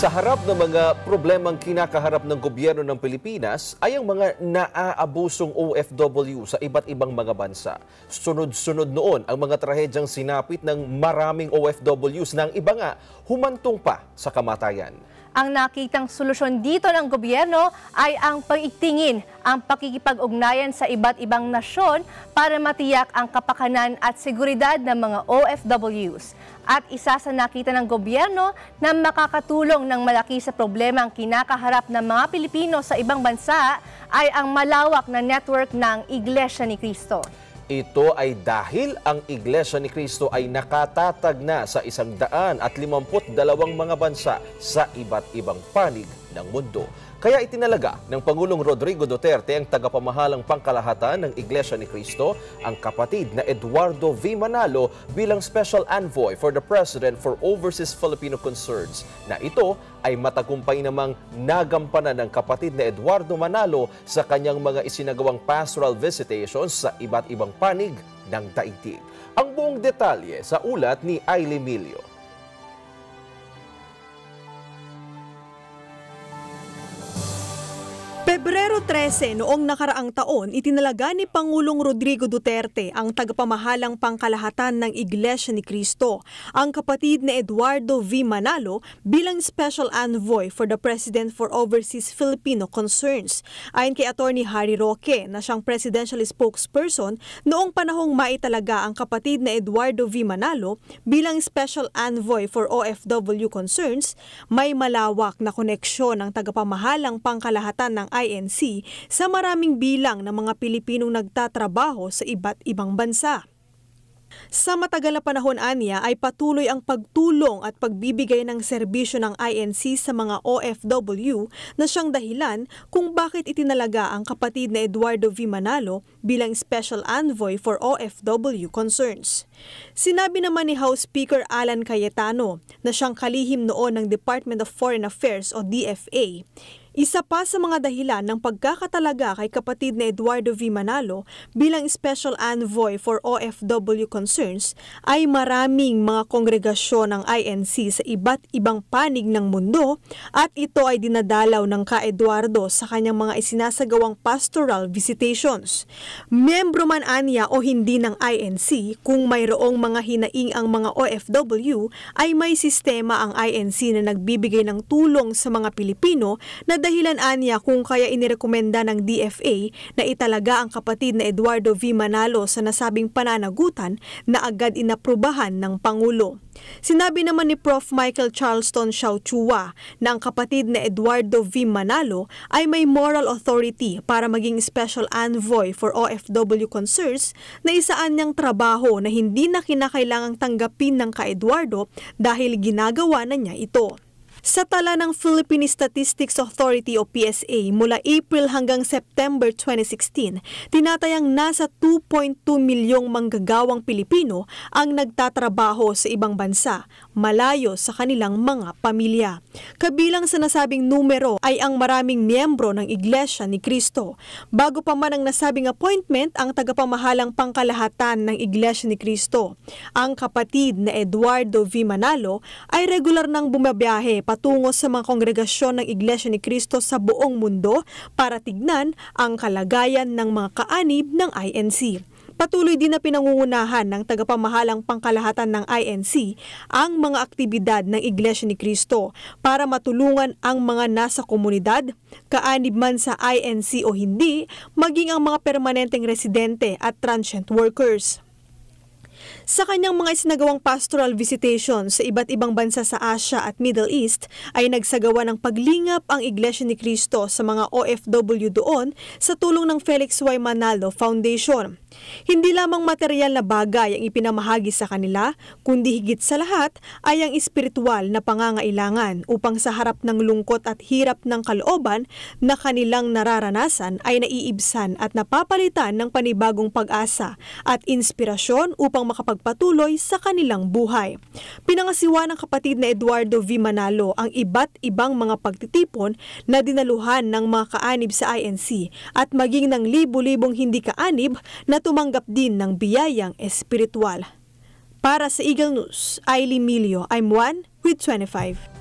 Sa harap ng mga problemang kinakaharap ng gobyerno ng Pilipinas ay ang mga naaabusong OFW sa iba't ibang mga bansa. Sunod-sunod noon ang mga trahedyang sinapit ng maraming OFWs na ang iba nga humantong pa sa kamatayan. Ang nakitang solusyon dito ng gobyerno ay ang pag-itingin ang pakikipag-ugnayan sa iba't ibang nasyon para matiyak ang kapakanan at seguridad ng mga OFWs. At isa sa nakita ng gobyerno na makakatulong ng malaki sa problema ang kinakaharap ng mga Pilipino sa ibang bansa ay ang malawak na network ng Iglesia ni Cristo. Ito ay dahil ang Iglesia ni Cristo ay nakatatag na sa 152 mga bansa sa iba't ibang panig ng mundo. Kaya itinalaga ng Pangulong Rodrigo Duterte ang tagapamahalang pangkalahatan ng Iglesia ni Cristo, ang kapatid na Eduardo V. Manalo bilang Special Envoy for the President for Overseas Filipino Concerns, na ito ay matagumpay namang nagampanan ng kapatid na Eduardo Manalo sa kanyang mga isinagawang pastoral visitations sa iba't ibang panig ng daigdig. Ang buong detalye sa ulat ni Ailey Milio. Pebrero 13 noong nakaraang taon, itinalaga ni Pangulong Rodrigo Duterte ang tagapamahalang pangkalahatan ng Iglesia ni Cristo, ang kapatid na Eduardo V. Manalo bilang Special Envoy for the President for Overseas Filipino Concerns. Ayon kay Attorney Harry Roque na siyang presidential spokesperson, noong panahong maitalaga ang kapatid na Eduardo V. Manalo bilang Special Envoy for OFW Concerns, may malawak na koneksyon ng tagapamahalang pangkalahatan ng INC sa maraming bilang ng mga Pilipinong nagtatrabaho sa iba't ibang bansa. Sa matagal na panahon aniya ay patuloy ang pagtulong at pagbibigay ng serbisyo ng INC sa mga OFW na siyang dahilan kung bakit itinalaga ang kapatid na Eduardo V. Manalo bilang Special Envoy for OFW Concerns. Sinabi naman ni House Speaker Alan Cayetano na siyang kalihim noon ng Department of Foreign Affairs o DFA. Isa pa sa mga dahilan ng pagkakatalaga kay kapatid na Eduardo V. Manalo bilang Special Envoy for OFW Concerns ay maraming mga kongregasyon ng INC sa iba't ibang panig ng mundo at ito ay dinadalaw ng ka-Eduardo sa kanyang mga isinasagawang pastoral visitations. Miyembro man aniya o hindi ng INC, kung mayroong mga hinaing ang mga OFW ay may sistema ang INC na nagbibigay ng tulong sa mga Pilipino na dahilan aniya kung kaya inirekomenda ng DFA na italaga ang kapatid na Eduardo V. Manalo sa nasabing pananagutan na agad inaprubahan ng Pangulo. Sinabi naman ni Prof. Michael Charleston Xiaochua na ang kapatid na Eduardo V. Manalo ay may moral authority para maging Special Envoy for OFW Concerns na isaan niyang trabaho na hindi na kinakailangang tanggapin ng ka-Eduardo dahil ginagawa na niya ito. Sa tala ng Philippine Statistics Authority o PSA mula April hanggang September 2016, tinatayang nasa 2.2 milyong manggagawang Pilipino ang nagtatrabaho sa ibang bansa, malayo sa kanilang mga pamilya. Kabilang sa nasabing numero ay ang maraming miyembro ng Iglesia ni Cristo. Bago pa man ang nasabing appointment ang tagapamahalang pangkalahatan ng Iglesia ni Cristo, ang kapatid na Eduardo V. Manalo ay regular nang bumabiyahe patungo sa mga kongregasyon ng Iglesia ni Cristo sa buong mundo para tignan ang kalagayan ng mga kaanib ng INC. Patuloy din na pinangungunahan ng tagapamahalang pangkalahatan ng INC ang mga aktibidad ng Iglesia ni Cristo para matulungan ang mga nasa komunidad, kaanib man sa INC o hindi, maging ang mga permanenteng residente at transient workers. Sa kanyang mga isinagawang pastoral visitation sa iba't ibang bansa sa Asia at Middle East ay nagsagawa ng paglingap ang Iglesia ni Cristo sa mga OFW doon sa tulong ng Felix Y. Manalo Foundation. Hindi lamang material na bagay ang ipinamahagi sa kanila, kundi higit sa lahat ay ang espiritual na pangangailangan upang sa harap ng lungkot at hirap ng kalooban na kanilang nararanasan ay naiibsan at napapalitan ng panibagong pag-asa at inspirasyon upang makapagpatuloy sa kanilang buhay. Pinangasiwa ng kapatid na Eduardo V. Manalo ang iba't ibang mga pagtitipon na dinaluhan ng mga kaanib sa INC at maging ng libu-libong hindi kaanib na tumanggap din ng biyayang espiritual. Para sa Eagle News, Ailey Milio, I'm 1 with 25.